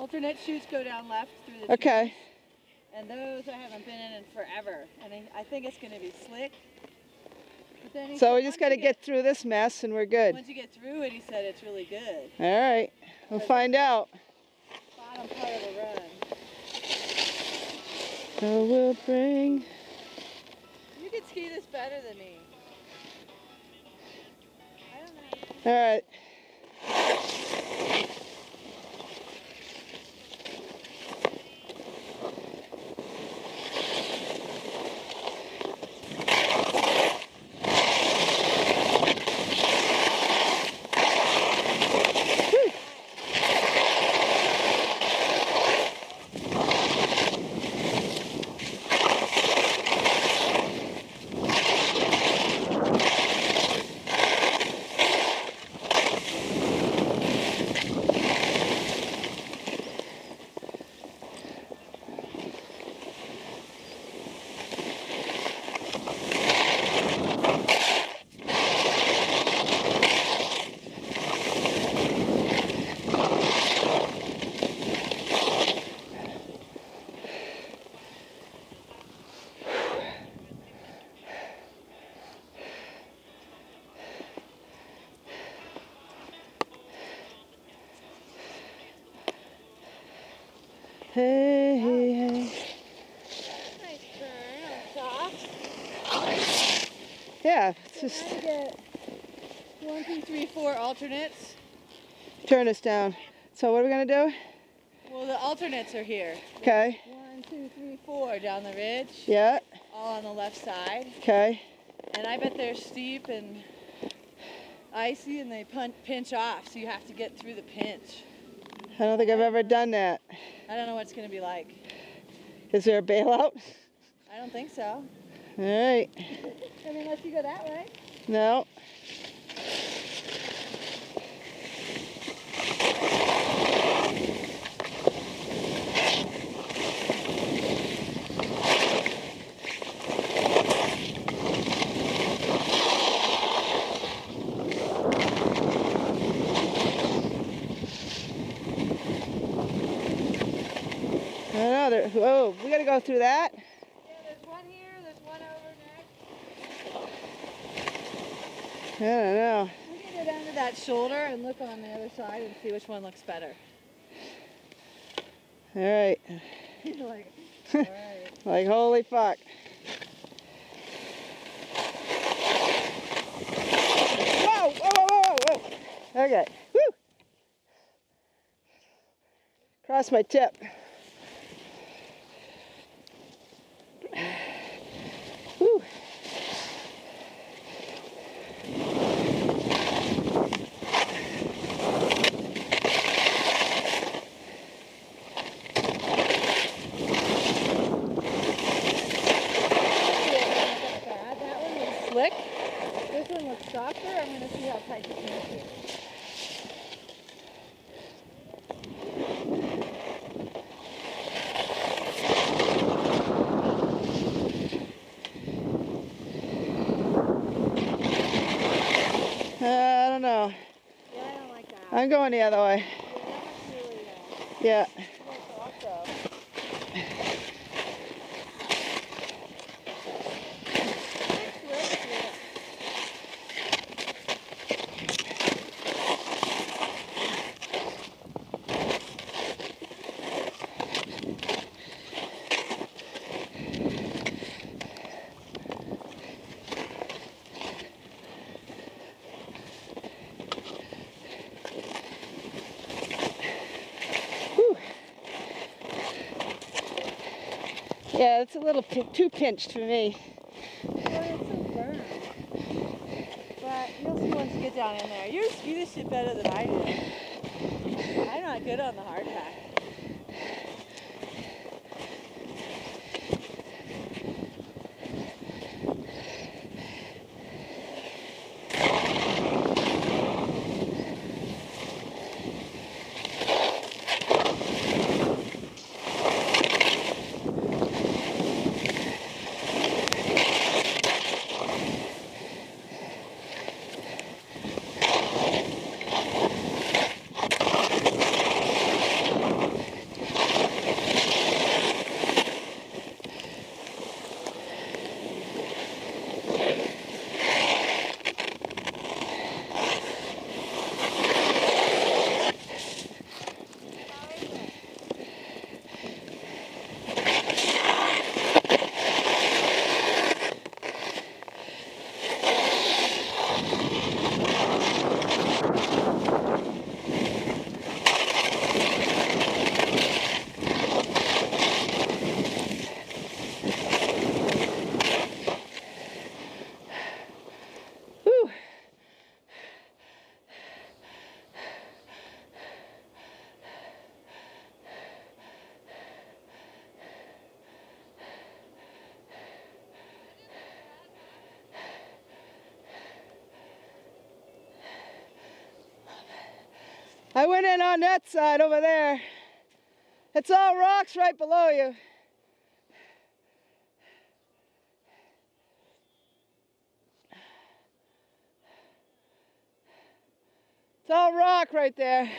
alternate chutes go down left through the Okay. trees, and those I haven't been in forever, and I think it's going to be slick. But then So we just got to get through this mess and we're good. Once you get through it, he said it's really good. All right, we'll find out. Bottom part of the run. So we'll bring. You could ski this better than me. I don't know. All right. Hey, hey, hey. Nice turn on socks. Yeah, it's So just now you get 1, 2, 3, 4 alternates. turn us down. So what are we gonna do? Well, the alternates are here. Okay. 1, 2, 3, 4 down the ridge. Yeah. All on the left side. Okay. And I bet they're steep and icy, and they pinch off, so you have to get through the pinch. I don't think I've ever done that. I don't know what it's going to be like. Is there a bailout? I don't think so. All right. I mean, unless you go that way. No. I don't know. Whoa, we gotta go through that? Yeah, there's one here, there's one over next. I don't know. We can go down to that shoulder and look on the other side and see which one looks better. All right. Like, all right. Like, holy fuck. Whoa, whoa, whoa, whoa, whoa. Okay. Woo. Cross my tip. Woo. That one was slick. This one looks softer. I'm going to see how tight the pinch is. I don't know. Yeah, I don't like that. I'm going the other way. Yeah, Yeah. that's really also. Yeah, it's a little too pinched for me. Well, it's so firm. But you'll see once you get down in there. You ski this shit better than I do. I'm not good on the hard pack. I went in on that side over there. It's all rocks right below you. It's all rock right there.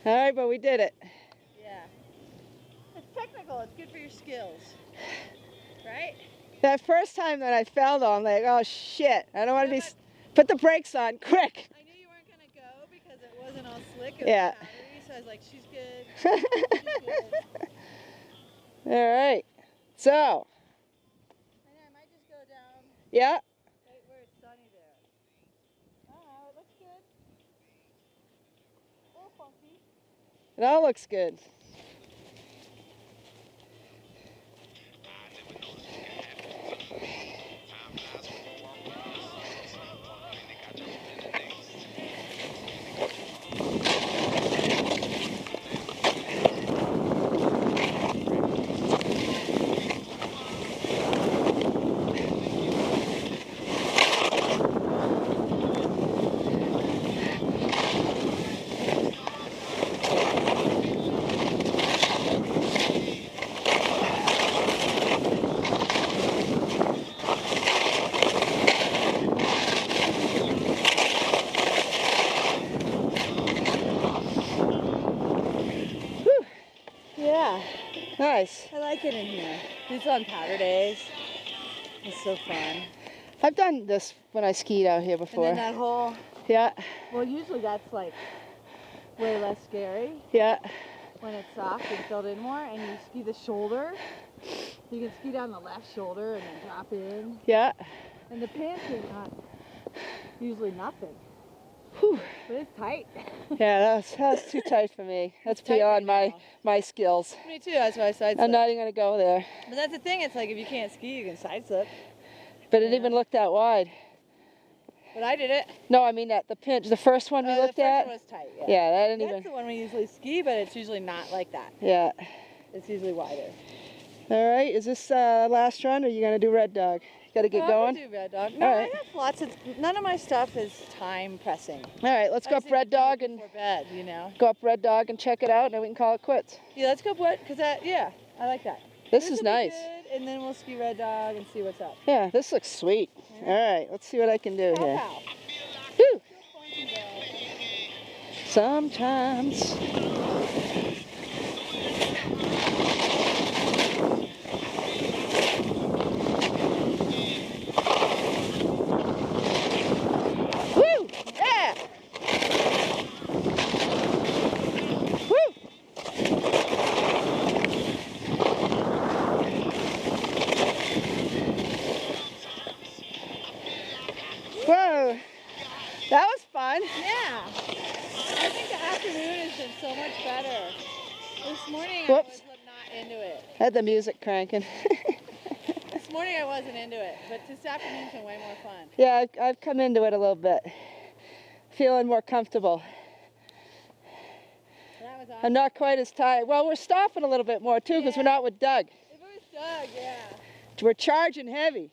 All right, but we did it. Yeah. It's technical. It's good for your skills. Right? That first time that I fell though, I'm like, oh shit, I don't want to be... Put the brakes on, quick. I knew you weren't going to go because it wasn't all slick. It was Yeah. powdery, so I was like, she's good. She's good. All right. So. I might just go down Yeah. right where it's sunny there. Oh, it looks good. A little funky. It all looks good. Yeah. Nice. I like it in here. It's on powder days. It's so fun. I've done this when I skied out here before. And then that whole, Yeah. well, usually that's like way less scary Yeah. when it's soft and filled in more, and you ski the shoulder. You can ski down the left shoulder and then drop in. Yeah. And the pants is not usually nothing. Whew. But it's tight. Yeah, that's too tight for me. That's It's tight beyond right my skills. Me too, that's why I side slip. I'm not even gonna go there. But that's the thing, it's like if you can't ski, you can side slip. But it Yeah. even looked that wide. But I did it. No, I mean that the pinch, the first one we looked the at. first one was tight, Yeah, that didn't That's even. the one we usually ski, but it's usually not like that. Yeah. It's usually wider. All right. Is this last run, or are you gonna do Red Dog? Got to get I going. can do Red Dog. No, All I right. have lots of. None of my stuff is time pressing. All right. Let's go up Red Dog and before bed, you know. go up Red Dog and check it out, and then we can call it quits. Yeah, let's go what? Cause yeah, I like that. This is will be nice. good, and then we'll ski Red Dog and see what's up. Yeah, this looks sweet. Yeah. All right. Let's see what I can do Pow, here. pow. Whew. Feel funky, though. Sometimes. Woo! Yeah! Woo! Whoa! That was fun. Yeah. I think the afternoon has been so much better. This morning Whoops. I was not into it. I had the music cranking. This morning I wasn't into it, but this afternoon's been way more fun. Yeah, I've come into it a little bit. Feeling more comfortable. That was awesome. I'm not quite as tired. Well, we're stopping a little bit more too because we're Yeah. not with Doug. If it was Doug, yeah. We're charging heavy.